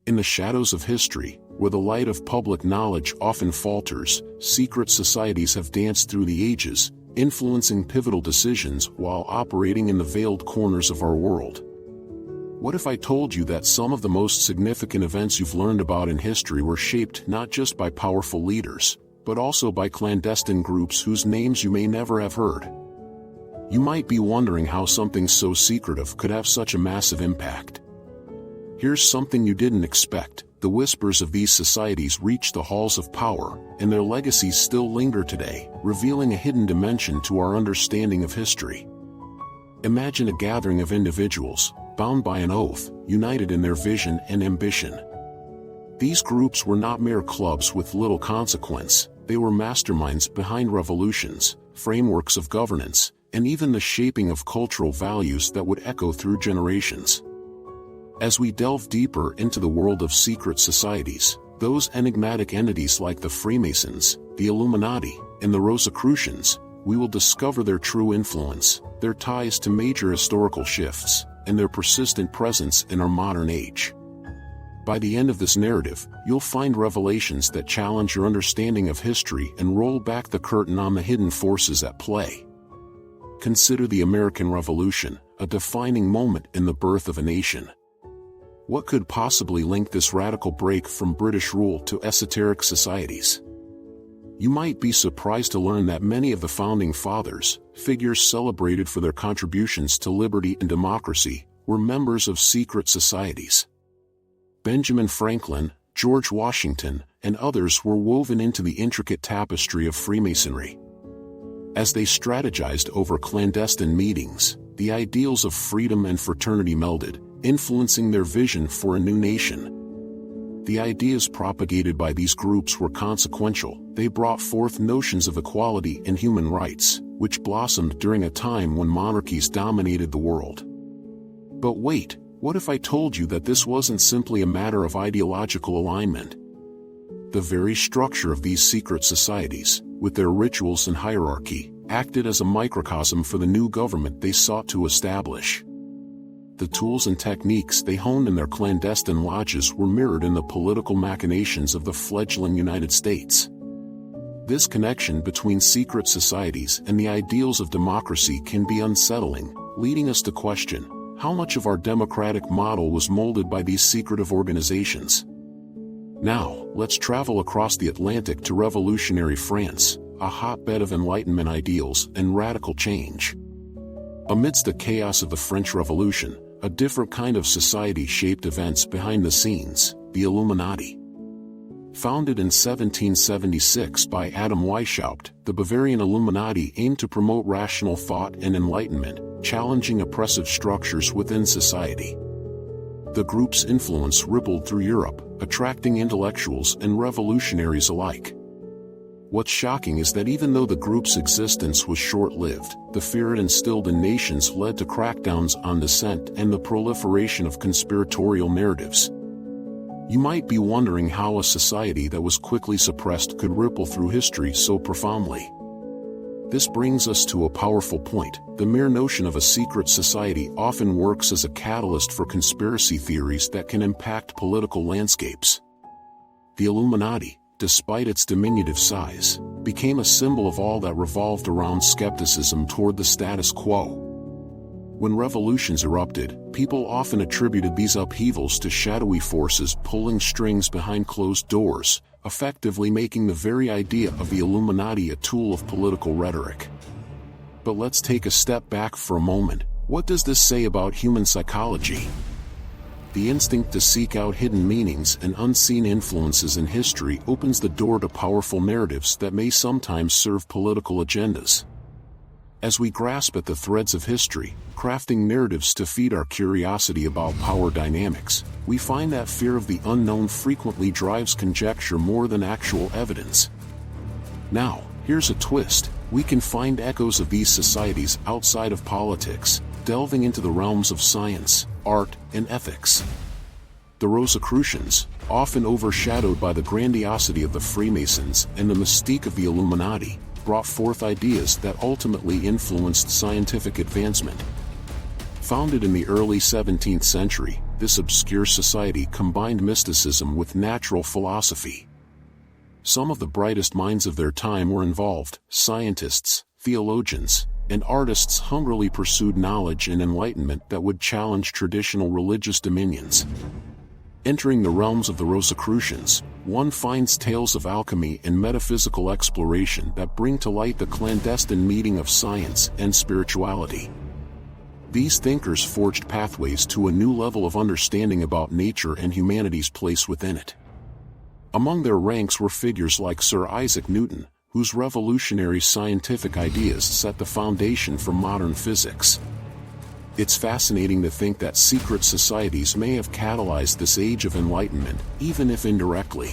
In the shadows of history, where the light of public knowledge often falters, secret societies have danced through the ages, influencing pivotal decisions while operating in the veiled corners of our world. What if I told you that some of the most significant events you've learned about in history were shaped not just by powerful leaders, but also by clandestine groups whose names you may never have heard? You might be wondering how something so secretive could have such a massive impact. Here's something you didn't expect. The whispers of these societies reach the halls of power, and their legacies still linger today, revealing a hidden dimension to our understanding of history. Imagine a gathering of individuals, bound by an oath, united in their vision and ambition. These groups were not mere clubs with little consequence, they were masterminds behind revolutions, frameworks of governance, and even the shaping of cultural values that would echo through generations. As we delve deeper into the world of secret societies, those enigmatic entities like the Freemasons, the Illuminati, and the Rosicrucians, we will discover their true influence, their ties to major historical shifts, and their persistent presence in our modern age. By the end of this narrative, you'll find revelations that challenge your understanding of history and roll back the curtain on the hidden forces at play. Consider the American Revolution, a defining moment in the birth of a nation. What could possibly link this radical break from British rule to esoteric societies? You might be surprised to learn that many of the founding fathers, figures celebrated for their contributions to liberty and democracy, were members of secret societies. Benjamin Franklin, George Washington, and others were woven into the intricate tapestry of Freemasonry. As they strategized over clandestine meetings, the ideals of freedom and fraternity melded, influencing their vision for a new nation. The ideas propagated by these groups were consequential. They brought forth notions of equality and human rights, which blossomed during a time when monarchies dominated the world. But wait, what if I told you that this wasn't simply a matter of ideological alignment? The very structure of these secret societies, with their rituals and hierarchy, acted as a microcosm for the new government they sought to establish. The tools and techniques they honed in their clandestine lodges were mirrored in the political machinations of the fledgling United States. This connection between secret societies and the ideals of democracy can be unsettling, leading us to question, how much of our democratic model was molded by these secretive organizations? Now, let's travel across the Atlantic to revolutionary France, a hotbed of Enlightenment ideals and radical change. Amidst the chaos of the French Revolution, a different kind of society shaped events behind the scenes, the Illuminati. Founded in 1776 by Adam Weishaupt, the Bavarian Illuminati aimed to promote rational thought and enlightenment, challenging oppressive structures within society. The group's influence rippled through Europe, attracting intellectuals and revolutionaries alike. What's shocking is that even though the group's existence was short-lived, the fear it instilled in nations led to crackdowns on dissent and the proliferation of conspiratorial narratives. You might be wondering how a society that was quickly suppressed could ripple through history so profoundly. This brings us to a powerful point. The mere notion of a secret society often works as a catalyst for conspiracy theories that can impact political landscapes. The Illuminati, despite its diminutive size, became a symbol of all that revolved around skepticism toward the status quo. When revolutions erupted, people often attributed these upheavals to shadowy forces pulling strings behind closed doors, effectively making the very idea of the Illuminati a tool of political rhetoric. But let's take a step back for a moment. What does this say about human psychology? The instinct to seek out hidden meanings and unseen influences in history opens the door to powerful narratives that may sometimes serve political agendas. As we grasp at the threads of history, crafting narratives to feed our curiosity about power dynamics, we find that fear of the unknown frequently drives conjecture more than actual evidence. Now, here's a twist. We can find echoes of these societies outside of politics, delving into the realms of science, art, and ethics. The Rosicrucians, often overshadowed by the grandiosity of the Freemasons and the mystique of the Illuminati, brought forth ideas that ultimately influenced scientific advancement. Founded in the early 17th century, this obscure society combined mysticism with natural philosophy. Some of the brightest minds of their time were involved. Scientists, theologians, and artists hungrily pursued knowledge and enlightenment that would challenge traditional religious dominions. Entering the realms of the Rosicrucians, one finds tales of alchemy and metaphysical exploration that bring to light the clandestine meeting of science and spirituality. These thinkers forged pathways to a new level of understanding about nature and humanity's place within it. Among their ranks were figures like Sir Isaac Newton, whose revolutionary scientific ideas set the foundation for modern physics. It's fascinating to think that secret societies may have catalyzed this age of enlightenment, even if indirectly.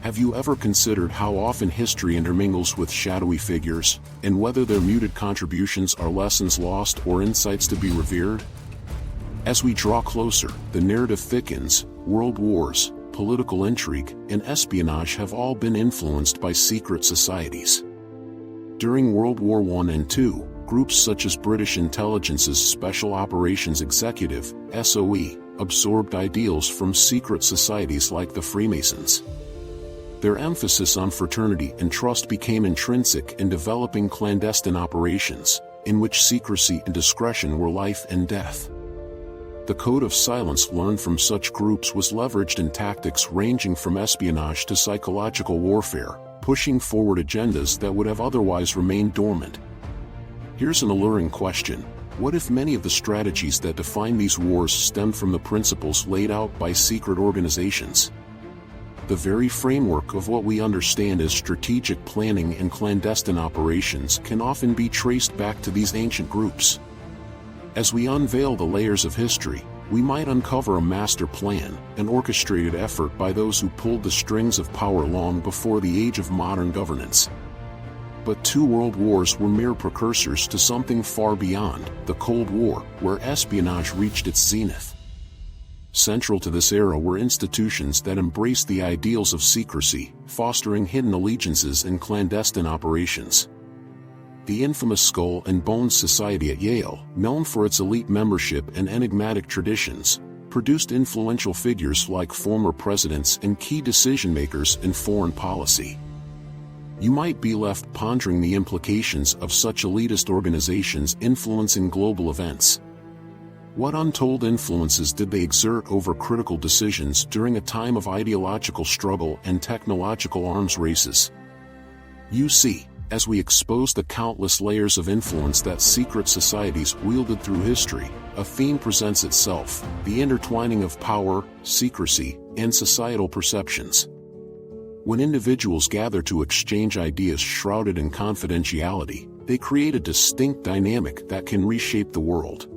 Have you ever considered how often history intermingles with shadowy figures, and whether their muted contributions are lessons lost or insights to be revered? As we draw closer, the narrative thickens. World wars, political intrigue, and espionage have all been influenced by secret societies. During World War I and II, groups such as British Intelligence's Special Operations Executive, SOE, absorbed ideals from secret societies like the Freemasons. Their emphasis on fraternity and trust became intrinsic in developing clandestine operations, in which secrecy and discretion were life and death. The code of silence learned from such groups was leveraged in tactics ranging from espionage to psychological warfare, pushing forward agendas that would have otherwise remained dormant. Here's an alluring question. What if many of the strategies that define these wars stemmed from the principles laid out by secret organizations? The very framework of what we understand as strategic planning and clandestine operations can often be traced back to these ancient groups. As we unveil the layers of history, we might uncover a master plan, an orchestrated effort by those who pulled the strings of power long before the age of modern governance. But two world wars were mere precursors to something far beyond, the Cold War, where espionage reached its zenith. Central to this era were institutions that embraced the ideals of secrecy, fostering hidden allegiances and clandestine operations. The infamous Skull and Bones Society at Yale, known for its elite membership and enigmatic traditions, produced influential figures like former presidents and key decision-makers in foreign policy. You might be left pondering the implications of such elitist organizations influencing global events. What untold influences did they exert over critical decisions during a time of ideological struggle and technological arms races? You see, as we expose the countless layers of influence that secret societies wielded through history, a theme presents itself: the intertwining of power, secrecy, and societal perceptions. When individuals gather to exchange ideas shrouded in confidentiality, they create a distinct dynamic that can reshape the world.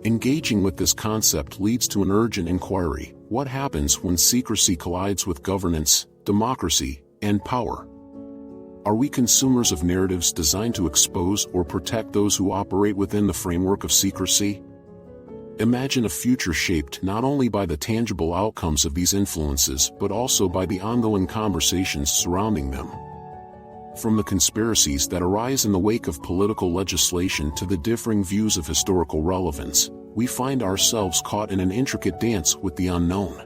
Engaging with this concept leads to an urgent inquiry: what happens when secrecy collides with governance, democracy, and power? Are we consumers of narratives designed to expose or protect those who operate within the framework of secrecy? Imagine a future shaped not only by the tangible outcomes of these influences but also by the ongoing conversations surrounding them. From the conspiracies that arise in the wake of political legislation to the differing views of historical relevance, we find ourselves caught in an intricate dance with the unknown.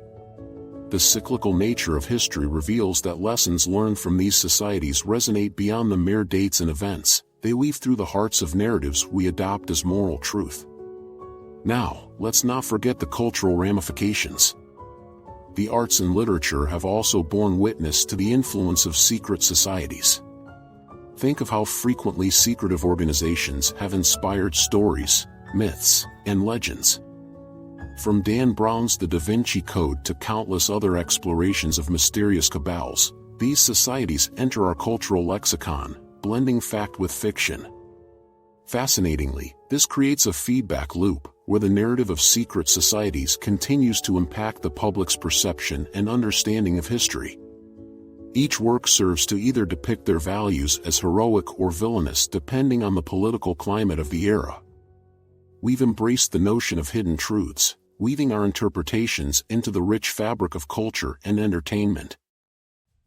The cyclical nature of history reveals that lessons learned from these societies resonate beyond the mere dates and events. They weave through the hearts of narratives we adopt as moral truth. Now, let's not forget the cultural ramifications. The arts and literature have also borne witness to the influence of secret societies. Think of how frequently secretive organizations have inspired stories, myths, and legends. From Dan Brown's The Da Vinci Code to countless other explorations of mysterious cabals, these societies enter our cultural lexicon, blending fact with fiction. Fascinatingly, this creates a feedback loop, where the narrative of secret societies continues to impact the public's perception and understanding of history. Each work serves to either depict their values as heroic or villainous depending on the political climate of the era. We've embraced the notion of hidden truths, weaving our interpretations into the rich fabric of culture and entertainment.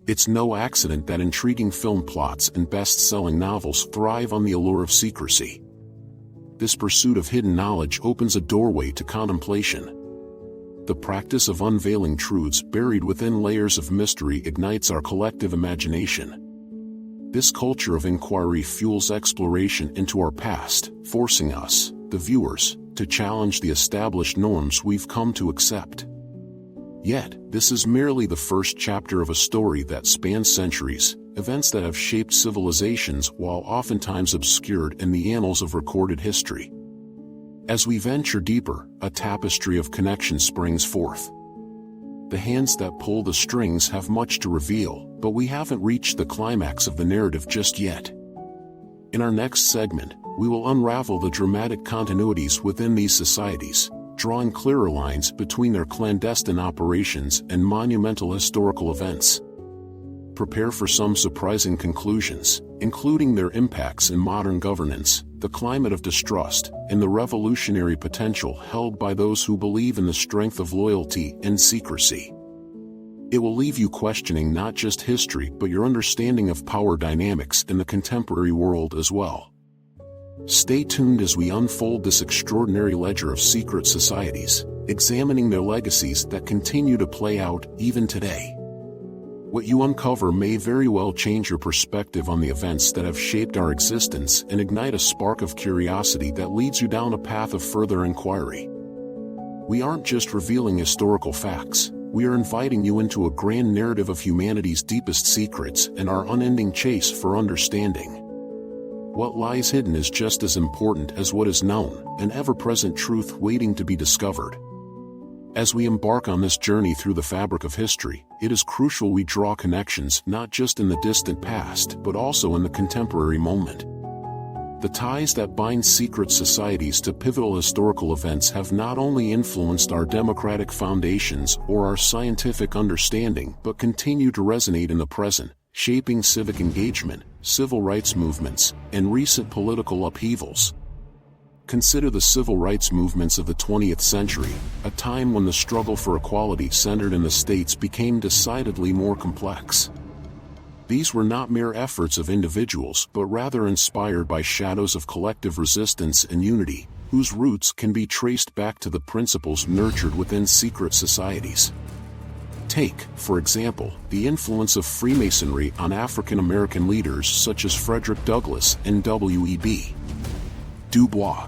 It's no accident that intriguing film plots and best-selling novels thrive on the allure of secrecy. This pursuit of hidden knowledge opens a doorway to contemplation. The practice of unveiling truths buried within layers of mystery ignites our collective imagination. This culture of inquiry fuels exploration into our past, forcing us, the viewers, to challenge the established norms we've come to accept. Yet, this is merely the first chapter of a story that spans centuries, events that have shaped civilizations while oftentimes obscured in the annals of recorded history. As we venture deeper, a tapestry of connection springs forth. The hands that pull the strings have much to reveal, but we haven't reached the climax of the narrative just yet. In our next segment, we will unravel the dramatic continuities within these societies, drawing clearer lines between their clandestine operations and monumental historical events. Prepare for some surprising conclusions, including their impacts in modern governance, the climate of distrust, and the revolutionary potential held by those who believe in the strength of loyalty and secrecy. It will leave you questioning not just history but your understanding of power dynamics in the contemporary world as well. Stay tuned as we unfold this extraordinary ledger of secret societies, examining their legacies that continue to play out even today. What you uncover may very well change your perspective on the events that have shaped our existence and ignite a spark of curiosity that leads you down a path of further inquiry. We aren't just revealing historical facts, we are inviting you into a grand narrative of humanity's deepest secrets and our unending chase for understanding. What lies hidden is just as important as what is known, an ever-present truth waiting to be discovered. As we embark on this journey through the fabric of history, it is crucial we draw connections not just in the distant past but also in the contemporary moment. The ties that bind secret societies to pivotal historical events have not only influenced our democratic foundations or our scientific understanding but continue to resonate in the present, shaping civic engagement, civil rights movements, and recent political upheavals. Consider the civil rights movements of the 20th century, a time when the struggle for equality centered in the states became decidedly more complex. These were not mere efforts of individuals but rather inspired by shadows of collective resistance and unity, whose roots can be traced back to the principles nurtured within secret societies. Take, for example, the influence of Freemasonry on African American leaders such as Frederick Douglass and W.E.B. Du Bois.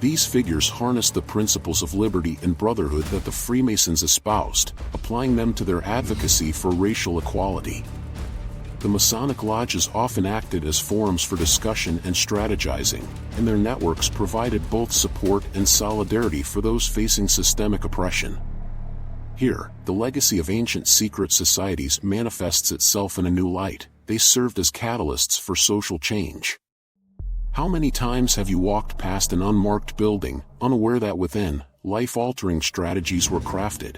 These figures harnessed the principles of liberty and brotherhood that the Freemasons espoused, applying them to their advocacy for racial equality. The Masonic lodges often acted as forums for discussion and strategizing, and their networks provided both support and solidarity for those facing systemic oppression. Here, the legacy of ancient secret societies manifests itself in a new light. They served as catalysts for social change. How many times have you walked past an unmarked building, unaware that within, life-altering strategies were crafted?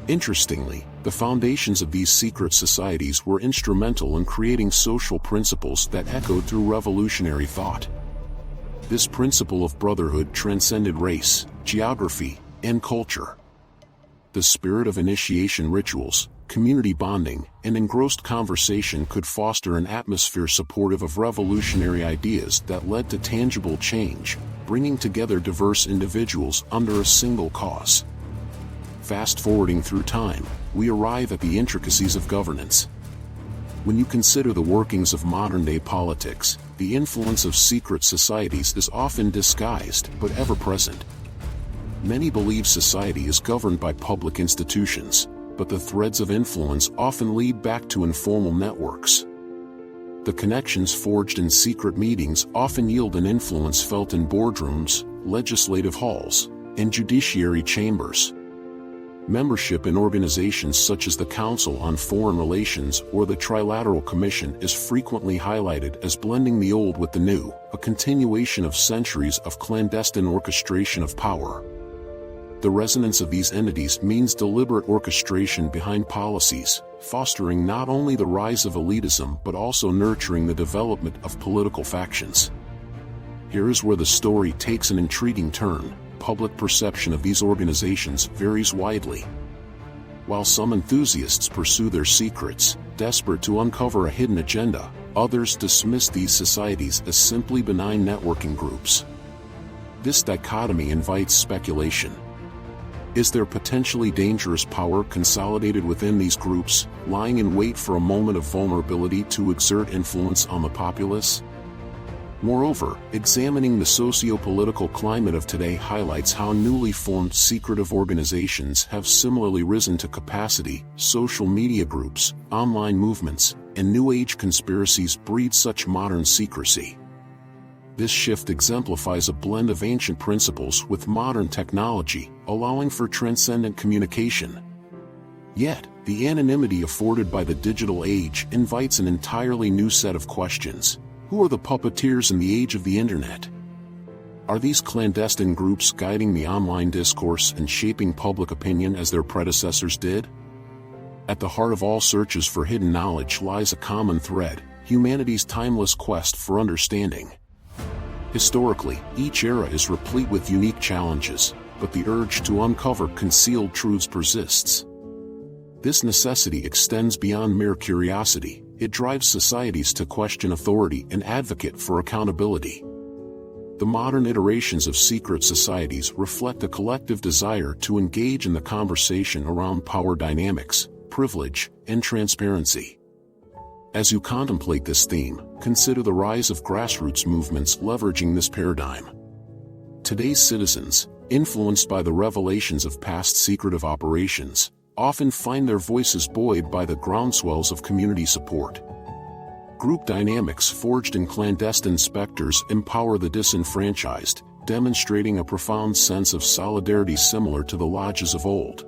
Interestingly, the foundations of these secret societies were instrumental in creating social principles that echoed through revolutionary thought. This principle of brotherhood transcended race, geography, and culture. The spirit of initiation rituals, community bonding, and engrossed conversation could foster an atmosphere supportive of revolutionary ideas that led to tangible change, bringing together diverse individuals under a single cause. Fast-forwarding through time, we arrive at the intricacies of governance. When you consider the workings of modern-day politics, the influence of secret societies is often disguised but ever-present. Many believe society is governed by public institutions, but the threads of influence often lead back to informal networks. The connections forged in secret meetings often yield an influence felt in boardrooms, legislative halls, and judiciary chambers. Membership in organizations such as the Council on Foreign Relations or the Trilateral Commission is frequently highlighted as blending the old with the new, a continuation of centuries of clandestine orchestration of power. The resonance of these entities means deliberate orchestration behind policies, fostering not only the rise of elitism but also nurturing the development of political factions. Here is where the story takes an intriguing turn. Public perception of these organizations varies widely. While some enthusiasts pursue their secrets, desperate to uncover a hidden agenda, others dismiss these societies as simply benign networking groups. This dichotomy invites speculation. Is there potentially dangerous power consolidated within these groups, lying in wait for a moment of vulnerability to exert influence on the populace? Moreover, examining the socio-political climate of today highlights how newly formed secretive organizations have similarly risen to capacity. Social media groups, online movements, and New Age conspiracies breed such modern secrecy. This shift exemplifies a blend of ancient principles with modern technology, allowing for transcendent communication. Yet, the anonymity afforded by the digital age invites an entirely new set of questions. Who are the puppeteers in the age of the internet? Are these clandestine groups guiding the online discourse and shaping public opinion as their predecessors did? At the heart of all searches for hidden knowledge lies a common thread: humanity's timeless quest for understanding. Historically, each era is replete with unique challenges, but the urge to uncover concealed truths persists. This necessity extends beyond mere curiosity. It drives societies to question authority and advocate for accountability. The modern iterations of secret societies reflect a collective desire to engage in the conversation around power dynamics, privilege, and transparency. As you contemplate this theme, consider the rise of grassroots movements leveraging this paradigm. Today's citizens, influenced by the revelations of past secretive operations, often find their voices buoyed by the groundswells of community support. Group dynamics forged in clandestine specters empower the disenfranchised, demonstrating a profound sense of solidarity similar to the lodges of old.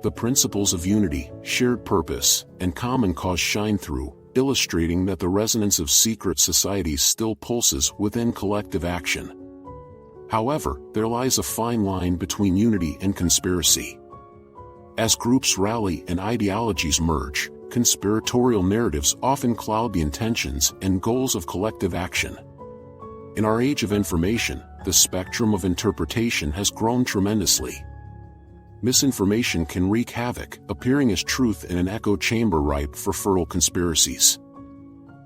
The principles of unity, shared purpose, and common cause shine through, illustrating that the resonance of secret societies still pulses within collective action. However, there lies a fine line between unity and conspiracy. As groups rally and ideologies merge, conspiratorial narratives often cloud the intentions and goals of collective action. In our age of information, the spectrum of interpretation has grown tremendously. Misinformation can wreak havoc, appearing as truth in an echo chamber ripe for fertile conspiracies.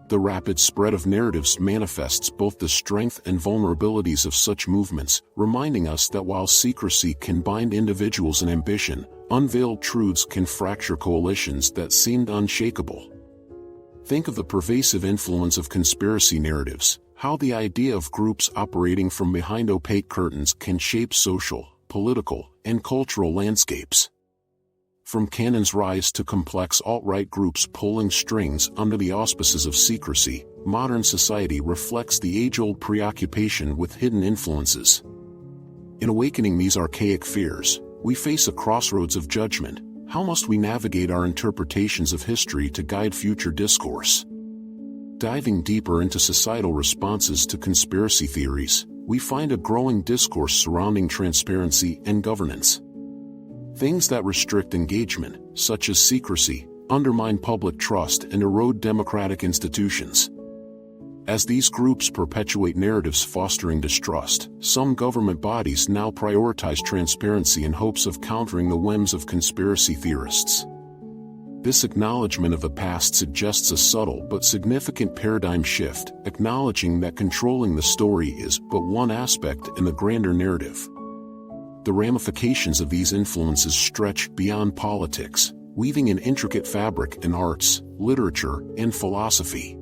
The rapid spread of narratives manifests both the strength and vulnerabilities of such movements, reminding us that while secrecy can bind individuals in ambition, unveiled truths can fracture coalitions that seemed unshakable. Think of the pervasive influence of conspiracy narratives, how the idea of groups operating from behind opaque curtains can shape social, political, and cultural landscapes. From Canon's rise to complex alt-right groups pulling strings under the auspices of secrecy, modern society reflects the age-old preoccupation with hidden influences. In awakening these archaic fears, we face a crossroads of judgment. How must we navigate our interpretations of history to guide future discourse? Diving deeper into societal responses to conspiracy theories, we find a growing discourse surrounding transparency and governance. Things that restrict engagement, such as secrecy, undermine public trust and erode democratic institutions. As these groups perpetuate narratives fostering distrust, some government bodies now prioritize transparency in hopes of countering the whims of conspiracy theorists. This acknowledgement of the past suggests a subtle but significant paradigm shift, acknowledging that controlling the story is but one aspect in the grander narrative. The ramifications of these influences stretch beyond politics, weaving an intricate fabric in arts, literature, and philosophy.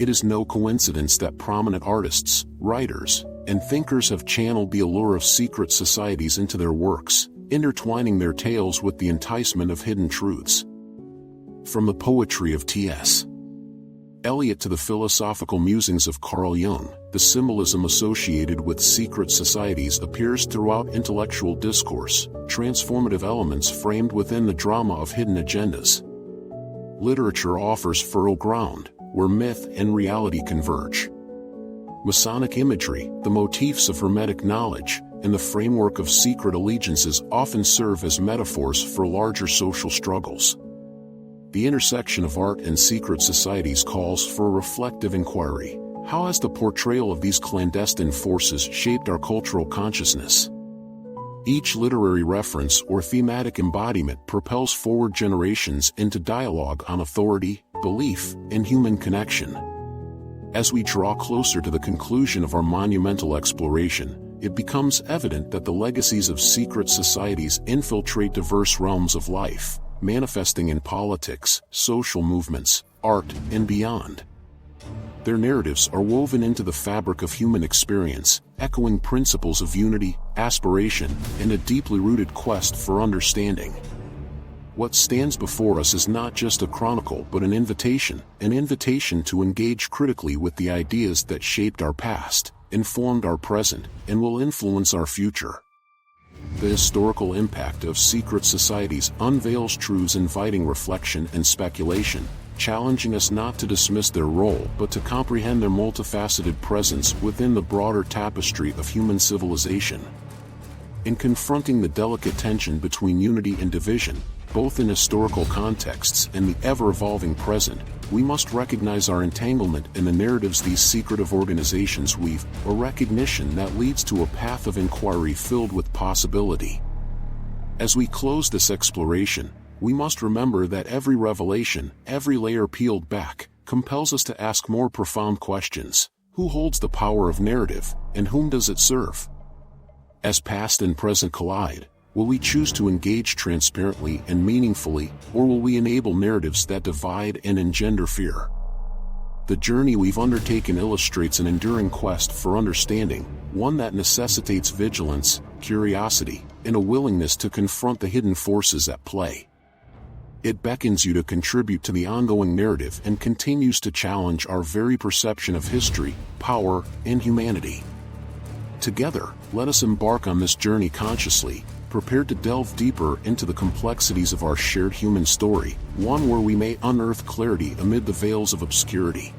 It is no coincidence that prominent artists, writers, and thinkers have channeled the allure of secret societies into their works, intertwining their tales with the enticement of hidden truths. From the poetry of T.S. Eliot to the philosophical musings of Carl Jung, the symbolism associated with secret societies appears throughout intellectual discourse, transformative elements framed within the drama of hidden agendas. Literature offers fertile ground, where myth and reality converge. Masonic imagery, the motifs of Hermetic knowledge, and the framework of secret allegiances often serve as metaphors for larger social struggles. The intersection of art and secret societies calls for a reflective inquiry. How has the portrayal of these clandestine forces shaped our cultural consciousness? Each literary reference or thematic embodiment propels forward generations into dialogue on authority, belief, and human connection. As we draw closer to the conclusion of our monumental exploration, it becomes evident that the legacies of secret societies infiltrate diverse realms of life, manifesting in politics, social movements, art, and beyond. Their narratives are woven into the fabric of human experience, echoing principles of unity, aspiration, and a deeply rooted quest for understanding. What stands before us is not just a chronicle but an invitation to engage critically with the ideas that shaped our past, informed our present, and will influence our future. The historical impact of secret societies unveils truths inviting reflection and speculation, challenging us not to dismiss their role but to comprehend their multifaceted presence within the broader tapestry of human civilization. In confronting the delicate tension between unity and division, both in historical contexts and the ever-evolving present, we must recognize our entanglement in the narratives these secretive organizations weave, a recognition that leads to a path of inquiry filled with possibility. As we close this exploration, we must remember that every revelation, every layer peeled back, compels us to ask more profound questions. Who holds the power of narrative, and whom does it serve? As past and present collide, will we choose to engage transparently and meaningfully, or will we enable narratives that divide and engender fear? The journey we've undertaken illustrates an enduring quest for understanding, one that necessitates vigilance, curiosity, and a willingness to confront the hidden forces at play. It beckons you to contribute to the ongoing narrative and continues to challenge our very perception of history, power, and humanity. Together, let us embark on this journey consciously, prepared to delve deeper into the complexities of our shared human story, one where we may unearth clarity amid the veils of obscurity.